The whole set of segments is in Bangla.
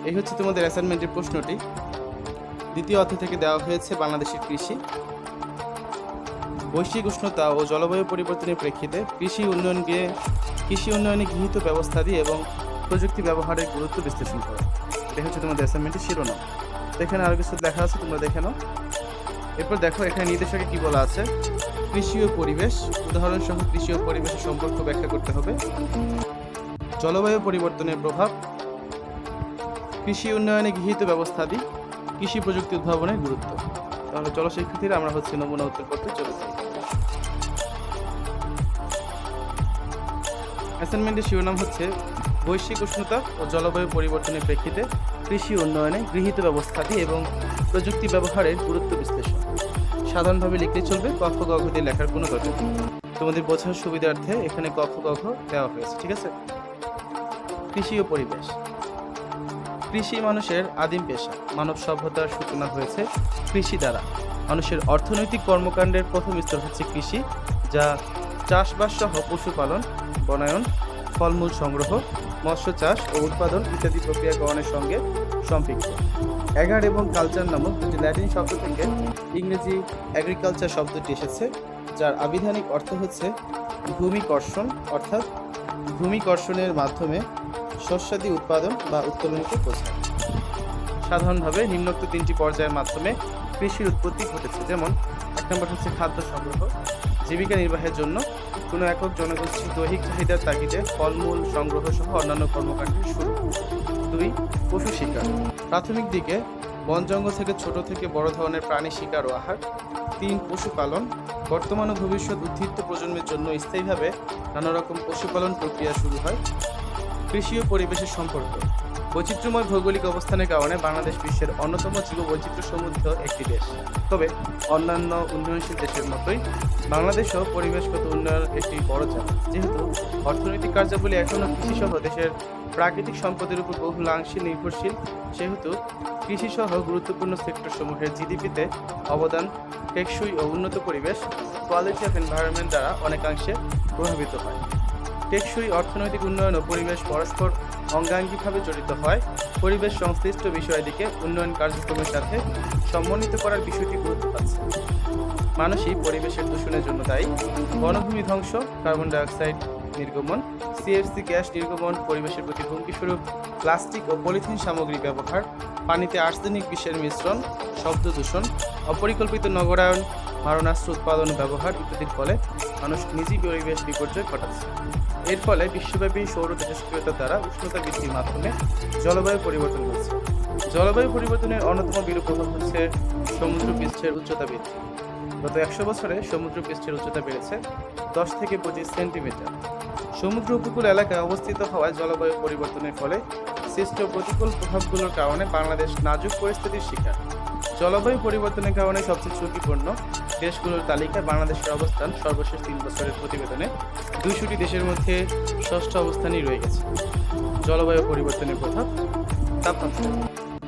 এই হচ্ছে তোমাদের অ্যাসাইনমেন্টের প্রশ্নটি। দ্বিতীয় অধ্যায় থেকে দেওয়া হয়েছে বাংলাদেশের কৃষি। বৈশ্বিক উষ্ণতা ও জলবায়ু পরিবর্তনের প্রেক্ষিতে কৃষি উন্নয়নে গৃহীত ব্যবস্থাদি এবং প্রযুক্তি ব্যবহারের গুরুত্ব বিশ্লেষণ করো। এটা হচ্ছে তোমাদের অ্যাসাইনমেন্টের শিরোনাম। এখানে আরও কিছু লেখা আছে, তোমরা দেখে নাও। এরপর দেখো এখানে নির্দেশকে কি বলা আছে। কৃষি ও পরিবেশ, উদাহরণসহ কৃষি ও পরিবেশের সম্পর্ক ব্যাখ্যা করতে হবে। জলবায়ু পরিবর্তনের প্রভাব, কৃষি উন্নয়নে গৃহীত ব্যবস্থাদি, কৃষি প্রযুক্তি উদ্ভাবনের গুরুত্ব। তাহলে চলো শিক্ষার্থীরা আমরা নমুনা উত্তর করতে চলে যাই। অ্যাসাইনমেন্টের শিরোনাম হচ্ছে বৈশ্বিক উষ্ণতা ও জলবায়ু পরিবর্তনের প্রেক্ষিতে কৃষি উন্নয়নে গৃহীত ব্যবস্থাদি এবং প্রযুক্তি ব্যবহারের গুরুত্ব বিশ্লেষণ। সাধারণভাবে লিখতে চলবে, ক খ গ ঘ দিয়ে লেখার কোনো দরকার নেই। তোমাদের বোঝার সুবিধার্থে এখানে ক খ গ ঘ দেওয়া হয়েছে, ঠিক আছে। কৃষি ও পরিবেশ। কৃষি মানুষের আদিম পেশা। মানব সভ্যতার সূচনা হয়েছে কৃষি দ্বারা। মানুষের অর্থনৈতিক কর্মকাণ্ডের প্রথম স্তর হচ্ছে কৃষি, যা চাষবাস সহ পশুপালন, বনায়ন, ফলমূল সংগ্রহ, মৎস্য চাষ ও উৎপাদন ইত্যাদি প্রক্রিয়াকরণের সঙ্গে সম্পৃক্ত। অ্যাগার এবং কালচার নামক দুটি ল্যাটিন শব্দ থেকে ইংরেজি অ্যাগ্রিকালচার শব্দটি এসেছে, যার আবিধানিক অর্থ হচ্ছে ভূমিকর্ষণ, অর্থাৎ ভূমিকর্ষণের মাধ্যমে শস্যাদি উৎপাদন বা উত্তোলনকে বোঝায়। সাধারণভাবে নিম্নোক্ত তিনটি পর্যায়ের মাধ্যমে কৃষির উৎপত্তি ঘটেছে, যেমন 1 নম্বর হচ্ছে খাদ্য সংগ্রহ, জীবিকা নির্বাহের জন্য কোনো একক জনগোষ্ঠীর দৈহিক চাহিদার তাগিদে ফলমূল সংগ্রহ সহ অন্যান্য কর্মকাণ্ডের শুরু। 2 পশু শিকার, প্রাথমিক দিকে বন জঙ্গল থেকে ছোট থেকে বড় ধরনের প্রাণী শিকার ও আহার। 3 পশুপালন, বর্তমান ও ভবিষ্যৎ উদ্ভিদ প্রজন্মের জন্য স্থায়ীভাবে নানা রকম পশুপালন প্রক্রিয়া শুরু হয়। কৃষি ও পরিবেশের সম্পর্ক। বৈচিত্র্যময় ভৌগোলিক অবস্থানের কারণে বাংলাদেশ বিশ্বের অন্যতম জীববৈচিত্র্য সমৃদ্ধ একটি দেশ। তবে অন্যান্য উন্নয়নশীল দেশের মতোই বাংলাদেশও পরিবেশগত উন্নয়নের একটি বড় চাপ। যেহেতু অর্থনৈতিক কার্যাবলী এখনও কৃষিসহ দেশের প্রাকৃতিক সম্পদের উপর বহুলাংশে নির্ভরশীল, সেহেতু কৃষিসহ গুরুত্বপূর্ণ সেক্টরসমূহের জিডিপিতে অবদান টেকসই ও উন্নত পরিবেশ, কোয়ালিটি অফ এনভায়রনমেন্ট দ্বারা অনেকাংশে প্রভাবিত হয়। টেকসই অর্থনৈতিক উন্নয়ন ও পরিবেশ পরস্পর অঙ্গাঙ্গিভাবে জড়িত হয়। পরিবেশ সংশ্লিষ্ট বিষয়াদিকে উন্নয়ন কার্যক্রমের সাথে সমন্বিত করার বিষয়টি গুরুত্ব পাচ্ছে। মানুষই পরিবেশের দূষণের জন্য দায়ী। বনভূমি ধ্বংস, কার্বন ডাইঅক্সাইড নির্গমন, সিএফসি গ্যাস নির্গমন পরিবেশের প্রতি হুমকিস্বরূপ। প্লাস্টিক ও পলিথিন সামগ্রী ব্যবহার, পানিতে আর্সেনিক বিষের মিশ্রণ, শব্দ দূষণ, অপরিকল্পিত নগরায়ন, মারণাস্ত্র উৎপাদন ও ব্যবহার ইত্যাদির ফলে মানুষ নিজেই পরিবেশ বিপর্যয় ঘটাচ্ছে। এর ফলে বিশ্বব্যাপী সৌর তেজস্ক্রিয়তার দ্বারা উষ্ণতা বৃদ্ধির মাধ্যমে জলবায়ু পরিবর্তন হচ্ছে। জলবায়ু পরিবর্তনের অন্যতম বিরূপ প্রভাব হচ্ছে সমুদ্র পৃষ্ঠের উচ্চতা বৃদ্ধি। গত 100 বছরে সমুদ্র পৃষ্ঠের উচ্চতা বেড়েছে 10 থেকে 25 সেন্টিমিটার। সমুদ্র উপকূল এলাকায় অবস্থিত হওয়ায় জলবায়ু পরিবর্তনের ফলে সৃষ্ট প্রতিকূল প্রভাবগুলোর কারণে বাংলাদেশ নাজুক পরিস্থিতির শিকার। জলবায়ু পরিবর্তনের কারণে সবচেয়ে ঝুঁকিপূর্ণ দেশগুলোর তালিকায় বাংলাদেশের অবস্থান সর্বশেষ 3 বছরের প্রতিবেদনে 200টি দেশের মধ্যে 6ষ্ঠ অবস্থানেই রয়ে গেছে। জলবায়ু পরিবর্তনের প্রভাব। তাপমাত্রা।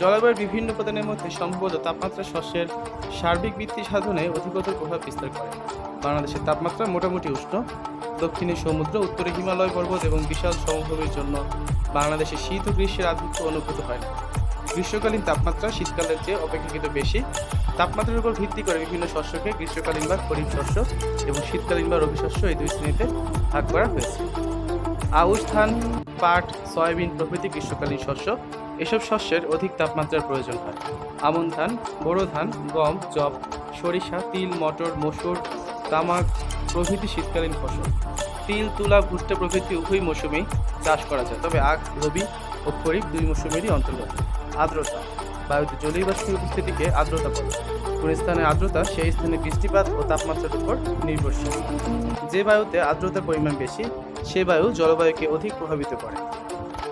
জলবায়ুর বিভিন্ন উপাদানের মধ্যে সম্ভবত তাপমাত্রা শস্যের সার্বিক বৃদ্ধি সাধনে অধিকতর প্রভাব বিস্তার করে। বাংলাদেশের তাপমাত্রা মোটামুটি উষ্ণ। দক্ষিণে সমুদ্র, উত্তরে হিমালয় পর্বত এবং বিশাল সমভূমির জন্য বাংলাদেশে শীত ও গ্রীষ্মের আধিক্য অনুভূত হয় না। গ্রীষ্মকালীন তাপমাত্রা শীতকালের চেয়ে অপেক্ষাকৃত বেশি। তাপমাত্রার উপর ভিত্তি করে বিভিন্ন শস্যকে গ্রীষ্মকালীন বা খরিফ শস্য এবং শীতকালীন বা রবি শস্য এই 2 শ্রেণীতে ভাগ করা হয়েছে। আউশ ধান, পাট, সয়াবিন প্রভৃতি গ্রীষ্মকালীন শস্য। এসব শস্যের অধিক তাপমাত্রার প্রয়োজন হয়। আমন ধান, বোরো ধান, গম, যব, সরিষা, তিল, মটর, মসুর, তামাক প্রভৃতি শীতকালীন ফসল। তিল, তুলা, ভুট্টা প্রভৃতি উভয় মৌসুমেই চাষ করা যায়, তবে আখ, রবি ও খরিফ 2 মৌসুমেরই অন্তর্গত। আর্দ্রতা। বায়ুতে জলীয় বাষ্পের উপস্থিতিকে আর্দ্রতা বলে। কোন স্থানে আর্দ্রতা সেই স্থানে বৃষ্টিপাত ও তাপমাত্রার উপর নির্ভরশীল। যে বায়ুতে আর্দ্রতার পরিমাণ বেশি, সে বায়ু জলবায়ুকে অধিক প্রভাবিত করে।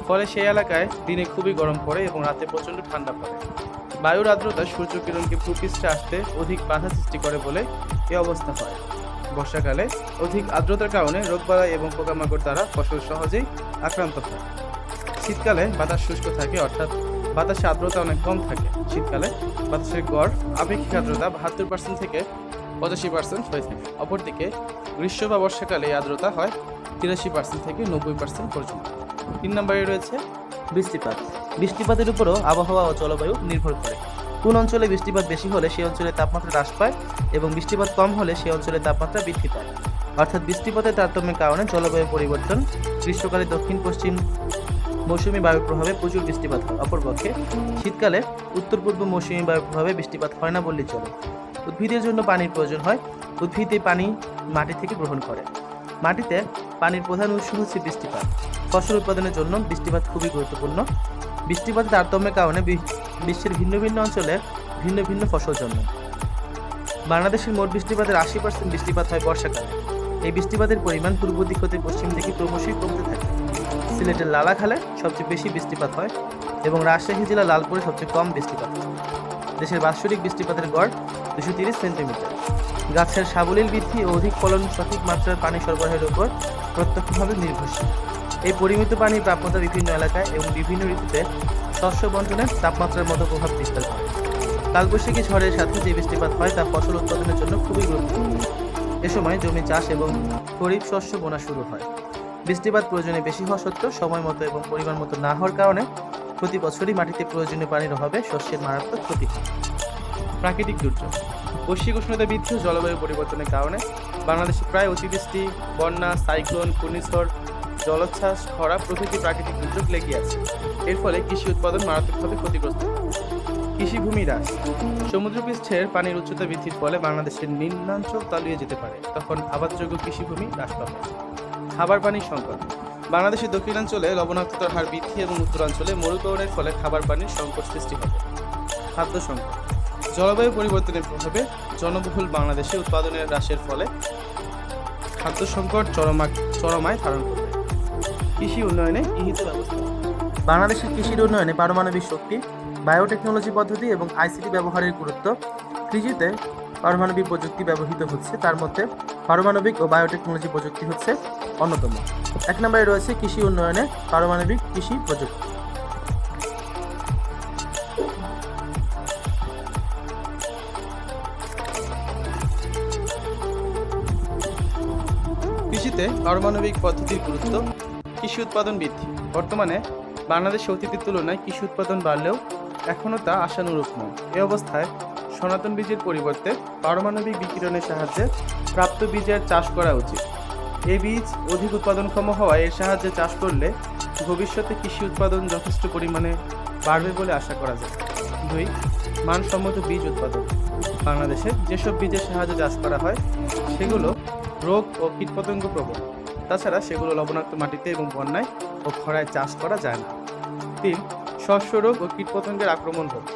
ফলে সেই এলাকায় দিনে খুবই গরম পড়ে এবং রাতে প্রচণ্ড ঠান্ডা পড়ে। বায়ুর আর্দ্রতা সূর্যকিরণকে ভূপৃষ্ঠে আসতে অধিক বাধা সৃষ্টি করে বলে এ অবস্থা হয়। বর্ষাকালে অধিক আর্দ্রতার কারণে রোগবালাই এবং পোকামাকড় দ্বারা ফসল সহজেই আক্রান্ত হয়। শীতকালে বাতাস শুষ্ক থাকে, অর্থাৎ বাতাসে আর্দ্রতা অনেক কম থাকে। শীতকালে বাতাসের গড় আপেক্ষিক আর্দ্রতা 72% থেকে 85% হয়ে থাকে। অপরদিকে গ্রীষ্ম বা বর্ষাকালে এই আর্দ্রতা হয় 83% থেকে 90% পর্যন্ত। 3 নম্বরে রয়েছে বৃষ্টিপাত। বৃষ্টিপাতের উপরও আবহাওয়া ও জলবায়ু নির্ভর করে। কোন অঞ্চলে বৃষ্টিপাত বেশি হলে সেই অঞ্চলে তাপমাত্রা হ্রাস পায় এবং বৃষ্টিপাত কম হলে সেই অঞ্চলে তাপমাত্রা বৃদ্ধি পায়। অর্থাৎ বৃষ্টিপাতের তারতম্যের কারণে জলবায়ু পরিবর্তন। গ্রীষ্মকালে দক্ষিণ পশ্চিম মৌসুমী বায়ুর প্রভাবে প্রচুর বৃষ্টিপাত হয়, অপরপক্ষে শীতকালে উত্তর পূর্ব মৌসুমী বায়ুর প্রভাবে বৃষ্টিপাত হয় না বললেই চলে। উদ্ভিদের জন্য পানির প্রয়োজন হয়। উদ্ভিদ এই পানি মাটি থেকে গ্রহণ করে। মাটিতে পানির প্রধান উৎস হচ্ছে বৃষ্টিপাত। ফসল উৎপাদনের জন্য বৃষ্টিপাত খুবই গুরুত্বপূর্ণ। বৃষ্টিপাতের তারতম্যের কারণে বিশ্বের ভিন্ন ভিন্ন অঞ্চলে ভিন্ন ভিন্ন ফসল জন্মায়। বাংলাদেশের মোট বৃষ্টিপাতের 80% বৃষ্টিপাত হয় বর্ষাকালে। এই বৃষ্টিপাতের পরিমাণ পূর্ব দিক হতে পশ্চিম দিকে ক্রমশই কমতে থাকে। সিলেটের লালাখালে সবচেয়ে বেশি বৃষ্টিপাত হয় এবং রাজশাহী জেলার লালপুরে সবচেয়ে কম বৃষ্টিপাত হয়। দেশের বাৎসরিক বৃষ্টিপাতের গড় 230 সেন্টিমিটার। গাছের সাবলীল বৃদ্ধি ও অধিক ফলন সঠিক মাত্রার পানি সরবরাহের উপর প্রত্যক্ষভাবে নির্ভরশীল। এই পরিমিত পানির প্রাপ্যতা বিভিন্ন এলাকায় এবং বিভিন্ন ঋতুতে শস্য বন্টনে তাপমাত্রার মতো প্রভাব বিস্তার করে। কালবৈশাখী ঝড়ের সাথে যে বৃষ্টিপাত হয় তা ফসল উৎপাদনের জন্য খুবই গুরুত্বপূর্ণ। এ সময় জমি চাষ এবং খরিফ শস্য বোনা শুরু হয়। বৃষ্টিপাত প্রয়োজনে বেশি হওয়া সত্ত্বেও সময় মতো এবং পরিমাণ মতো না হওয়ার কারণে প্রতি বছরই মাটিতে প্রয়োজনীয় পানির অভাবে শস্যের মারাত্মক ক্ষতি হয়। প্রাকৃতিক দুর্যোগ। বৈশ্বিক উষ্ণতা বৃদ্ধি ও জলবায়ু পরিবর্তনের কারণে বাংলাদেশে প্রায় অতিবৃষ্টি, বন্যা, সাইক্লোন, ঘূর্ণিঝড়, জলোচ্ছ্বাস, খরা প্রভৃতি প্রাকৃতিক দুর্যোগ লেগে আছে। এর ফলে কৃষি উৎপাদন মারাত্মকভাবে ক্ষতিগ্রস্ত হয়। কৃষিভূমি হ্রাস। সমুদ্রপৃষ্ঠের পানির উচ্চতা বৃদ্ধির ফলে বাংলাদেশের নিম্নাঞ্চল তলিয়ে যেতে পারে, তখন আবাদযোগ্য কৃষিভূমি হ্রাস পাবে। খাবার পানির সংকট। বাংলাদেশের দক্ষিণাঞ্চলে লবণাক্ততার হার বৃদ্ধি এবং উত্তরাঞ্চলে মরুকরণের ফলে খাবার পানির সংকট সৃষ্টি হবে। খাদ্য সংকট। জলবায়ু পরিবর্তনের প্রভাবে জনবহুল বাংলাদেশে উৎপাদনের হ্রাসের ফলে খাদ্য সংকট চরমায় ধারণ করবে। কৃষি উন্নয়নে গৃহীত ব্যবস্থা। বাংলাদেশের কৃষির উন্নয়নে পারমাণবিক শক্তি, বায়োটেকনোলজি পদ্ধতি এবং আইসিটি ব্যবহারের গুরুত্ব। কৃষিতে পারমাণবিক প্রযুক্তি ব্যবহৃত হচ্ছে, তার মধ্যে পারমাণবিক ও বায়োটেকনোলজি প্রযুক্তি হচ্ছে অন্যতম। 1 নম্বরে রয়েছে কৃষি উন্নয়নে পারমাণবিক কৃষি প্রযুক্তি। কৃষিতে পারমাণবিক পদ্ধতির গুরুত্ব। কৃষি উৎপাদন বৃদ্ধি। বর্তমানে বাংলাদেশে অতীতের তুলনায় কৃষি উৎপাদন বাড়লেও এখনও তা আশানুরূপ নয়। এ অবস্থায় সনাতন বীজের পরিবর্তে পারমাণবিক বিকিরণের সাহায্যে প্রাপ্ত বীজের চাষ করা উচিত। এই বীজ অধিক উৎপাদনক্ষম হওয়ায় এর সাহায্যে চাষ করলে ভবিষ্যতে কৃষি উৎপাদন যথেষ্ট পরিমাণে বাড়বে বলে আশা করা যায়। 2. মানসম্মত বীজ উৎপাদন। বাংলাদেশে যেসব বীজের সাহায্যে চাষ করা হয় সেগুলো রোগ ও কীটপতঙ্গ প্রবণ। তাছাড়া সেগুলো লবণাক্ত মাটিতে এবং বন্যায় ও খরায় চাষ করা যায় না। 3. শস্য রোগ ও কীটপতঙ্গের আক্রমণ রোধ।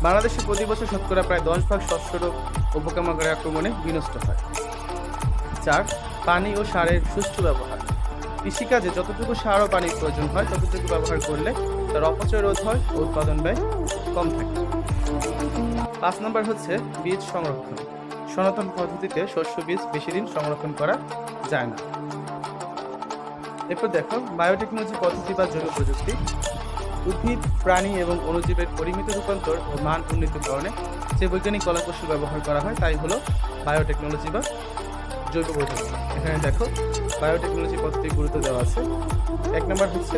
বাংলাদেশে প্রতি বছর শতকরা প্রায় 10% শস্য রোগ ও পোকামাকড়ের আক্রমণে বিনষ্ট হয়। 4. পানি ও সারের সুষ্ঠু ব্যবহার। কৃষিকাজে যতটুকু সার ও পানির প্রয়োজন হয় ততটুকু ব্যবহার করলে তার অপচয় রোধ হয় ও উৎপাদন ব্যয় কম থাকে। 5 নম্বর হচ্ছে বীজ সংরক্ষণ। সনাতন পদ্ধতিতে শস্য বীজ বেশি দিন সংরক্ষণ করা যায় না। এরপর দেখো বায়োটেকনোলজি পদ্ধতি বা জৈব প্রযুক্তি। উদ্ভিদ, প্রাণী এবং অণুজীবের পরিমিত রূপান্তর ও মান উন্নীতকরণে যে বৈজ্ঞানিক কলাকৌশল ব্যবহার করা হয় তাই হলো বায়োটেকনোলজি বা জৈব প্রযুক্তি। এখানে দেখো বায়োটেকনোলজি পদ্ধতির গুরুত্ব দেওয়া আছে। 1 নম্বর হচ্ছে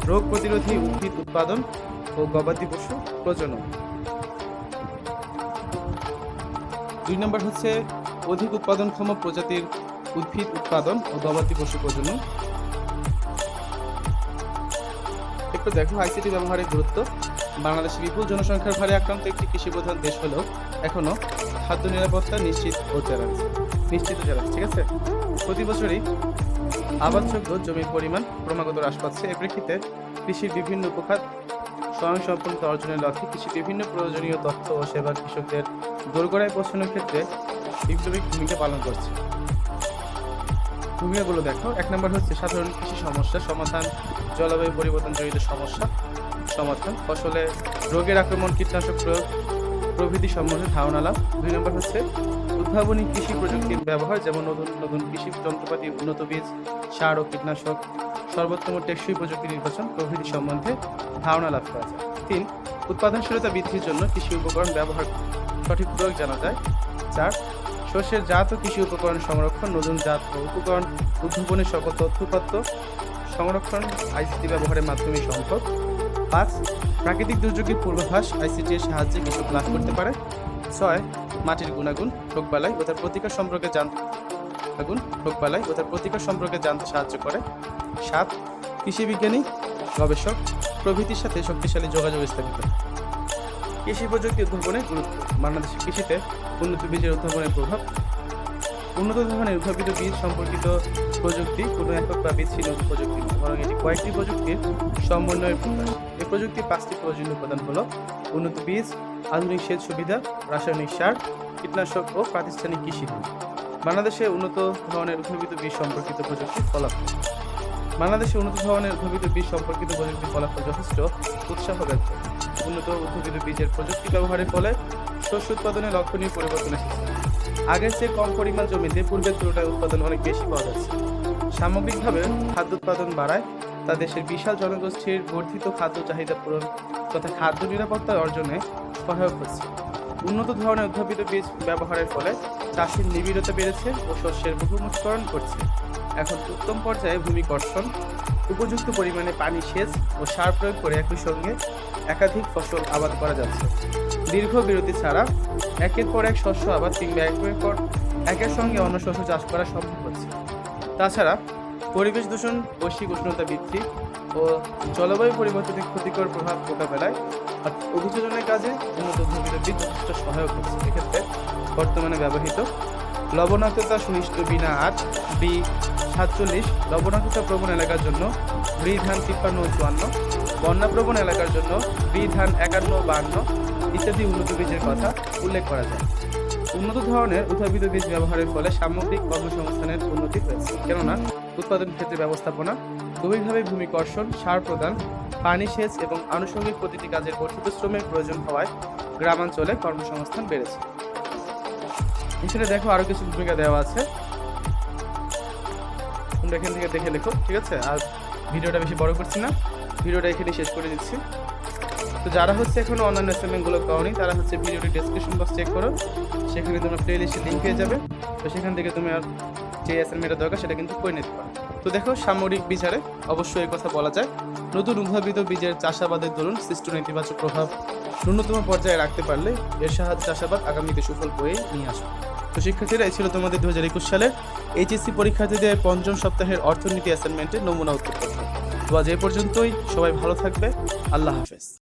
রোগ প্রতিরোধী উদ্ভিদ উৎপাদন ও গবাদি পশু প্রজনন। 2 নম্বর হচ্ছে অধিক উৎপাদনক্ষম প্রজাতির উদ্ভিদ উৎপাদন ও গবাদি পশু প্রজনন। একটু দেখো আইসিটি ব্যবহারের গুরুত্ব। বাংলাদেশে বিপুল জনসংখ্যার ভারে আক্রান্ত একটি কৃষিপ্রধান দেশ হলেও এখনো খাদ্য নিরাপত্তা নিশ্চিত চ্যালেঞ্জ। ঠিক আছে, প্রতি বছরই আবাদযোগ্য জমির পরিমাণ ক্রমাগত হ্রাস পাচ্ছে। এর প্রেক্ষিতে কৃষির বিভিন্ন উপখাত স্বয়ংসম্পূর্ণতা অর্জনের লক্ষ্যে কৃষি বিভিন্ন প্রয়োজনীয় তথ্য ও সেবা কৃষকদের দোরগোড়ায় পৌঁছানোর ক্ষেত্রে বিপ্লবী ভূমিকা পালন করছে। ভূমিকাগুলো দেখো। 1 নম্বর হচ্ছে সাধারণ কৃষি সমস্যা সমাধান, জলবায়ু পরিবর্তনজনিত সমস্যা সমাধান, ফসলে রোগের আক্রমণ, কীটনাশক প্রয়োগ প্রভৃতি সম্বন্ধে ধারণা লাভ। 2 নম্বর হচ্ছে উদ্ভাবনী কৃষি প্রযুক্তির ব্যবহার, যেমন নতুন নতুন কৃষি যন্ত্রপাতি, উন্নত বীজ, সার ও কীটনাশক, সর্বোত্তম টেকসই প্রযুক্তি নির্বাচন প্রভৃতি সম্বন্ধে ধারণা লাভ করা যায়। 3. উৎপাদনশীলতা বৃদ্ধির জন্য কৃষি উপকরণ ব্যবহার সঠিক প্রয়োগ জানা যায়। 4. শস্যের জাত ও কৃষি উপকরণ সংরক্ষণ, নতুন জাত ও উপকরণ উদ্ভাবনের সকল তথ্য উপাত্ত সংরক্ষণ আইসিটি ব্যবহারের মাধ্যমে সম্ভব। 5. প্রাকৃতিক দুর্যোগের পূর্বাভাস আইসিটি এর সাহায্যে কৃষক লাভ করতে পারে। 6. মাটির গুণাগুণ, রোগবালাই ও তার প্রতিকার সম্পর্কে জানতে সাহায্য করে। 7. কৃষি বিজ্ঞানী, গবেষক প্রভৃতির সাথে শক্তিশালী যোগাযোগ স্থাপিত। কৃষি প্রযুক্তি উদ্ভাবনের গুরুত্ব। বাংলাদেশের কৃষিতে উন্নত বীজের উদ্ভাবনের প্রভাব। উন্নত ধরনের উদ্ভাবিত বীজ সম্পর্কিত প্রযুক্তি কোনো একক বা বিচ্ছিন্ন প্রযুক্তি নয়, বরং এটি কয়েকটি প্রযুক্তির সমন্বয়ের প্রকাশ। এই প্রযুক্তির 5টি প্রয়োজনীয় উপাদান হলো উন্নত বীজ, আধুনিক সেচ সুবিধা, রাসায়নিক সার, কীটনাশক ও প্রাতিষ্ঠানিক কৃষি ঋণ। বাংলাদেশে উন্নত ধরনের উদ্ভাবিত বীজ সম্পর্কিত প্রযুক্তির ফলাফল। বাংলাদেশে উন্নত ধরনের উদ্ভাবিত বীজ সম্পর্কিত প্রযুক্তির ফলাফল যথেষ্ট উৎসাহব্যঞ্জক। উন্নত উদ্ভাবিত বীজের প্রযুক্তি ব্যবহারের ফলে শস্য উৎপাদনে লক্ষণীয় পরিবর্তন এসেছে। আগের চেয়ে কম পরিমাণ জমিতে পূর্বের তুলনায় উৎপাদন অনেক বেশি পাওয়া যাচ্ছে। সামগ্রিকভাবে খাদ্য উৎপাদন বাড়ায় তা দেশের বিশাল জনগোষ্ঠীর বর্ধিত খাদ্য চাহিদা পূরণ তথা খাদ্য নিরাপত্তা অর্জনে সহায়ক হচ্ছে। উন্নত ধরনের উদ্ভাবিত বীজ ব্যবহারের ফলে চাষের নিবিড়তা বেড়েছে ও শস্যের বহুমুখীকরণ করছে। এখন উত্তম পর্যায়ে ভূমি কর্ষণ, উপযুক্ত পরিমাণে পানি সেচ ও সার প্রয়োগ করে একই সঙ্গে একাধিক ফসল আবাদ করা যাচ্ছে। দীর্ঘ বিরতি ছাড়া একের পর এক শস্য আবাদ কিংবা একের সঙ্গে অন্য শস্য চাষ করা সম্ভব হচ্ছে। তাছাড়া পরিবেশ দূষণ, বৈশ্বিক উষ্ণতা বৃদ্ধি ও জলবায়ু পরিবর্তনের ক্ষতিকর প্রভাব মোকাবেলায় অভিযোজনের কাজে উন্নত উদ্ভাবিত বীজ যথেষ্ট সহায়ক হচ্ছে। এক্ষেত্রে বর্তমানে ব্যবহৃত লবণাক্ততা সুনিষ্ট বিনা 8 B47, লবণাক্ততা প্রবণ এলাকার জন্য ব্রি ধান 53 ও 54, বন্যা প্রবণ এলাকার জন্য ব্রি ধান 51 ও 52 ইত্যাদি উন্নত বীজের কথা উল্লেখ করা যায়। উন্নত ধরনের উদ্ভাবিত বীজ ব্যবহারের ফলে সামগ্রিক কর্মসংস্থানের উন্নতি হয়েছে, কেননা উৎপাদন ক্ষেত্রে ব্যবস্থাপনা, গভীরভাবে ভূমি কর্ষণ, সার প্রদান, পানি সেচ এবং আনুষঙ্গিক প্রতিটি কাজের বর্ধিত শ্রমের প্রয়োজন হওয়ায় গ্রামাঞ্চলে কর্মসংস্থান বেড়েছে। এখানে দেখো আরো কিছু ভূমিকা দেওয়া আছে, তোমরা এখান থেকে দেখে লেখো, ঠিক আছে? আর ভিডিওটা বেশি বড় করছি না, ভিডিওটা এখানে শেষ করে দিচ্ছি। তো যারা এখনো অন্যান্য অ্যাসাইনমেন্টগুলো পাওনি তারা ভিডিওটি ডেসক্রিপশন বক্স চেক করো, সেখানে তোমরা প্লে লিস্টে লিঙ্ক পেয়ে যাবে। তো সেখান থেকে তুমি আর যে অ্যাসাইনমেন্টটা দরকার সেটা কিন্তু করে নিতে পারো। তো দেখো, সামরিক বিচারে অবশ্যই এই কথা বলা যায়, নতুন উদ্ভাবিত বীজের চাষাবাদের দরুন সৃষ্ট নেতিবাচক প্রভাব ন্যূনতম পর্যায়ে রাখতে পারলে এর সাহায্যে চাষাবাদ আগামীতে সুফল বয়ে নিয়ে আসবে। তো শিক্ষার্থীরা, এই ছিল তোমাদের 2021 সালের এইচএসসি পরীক্ষার্থীদের পঞ্চম সপ্তাহের অর্থনীতি অ্যাসাইনমেন্টের নমুনা উত্তরপত্র। তো আজ এই পর্যন্তই, সবাই ভালো থাকবে, আল্লাহ হাফেজ।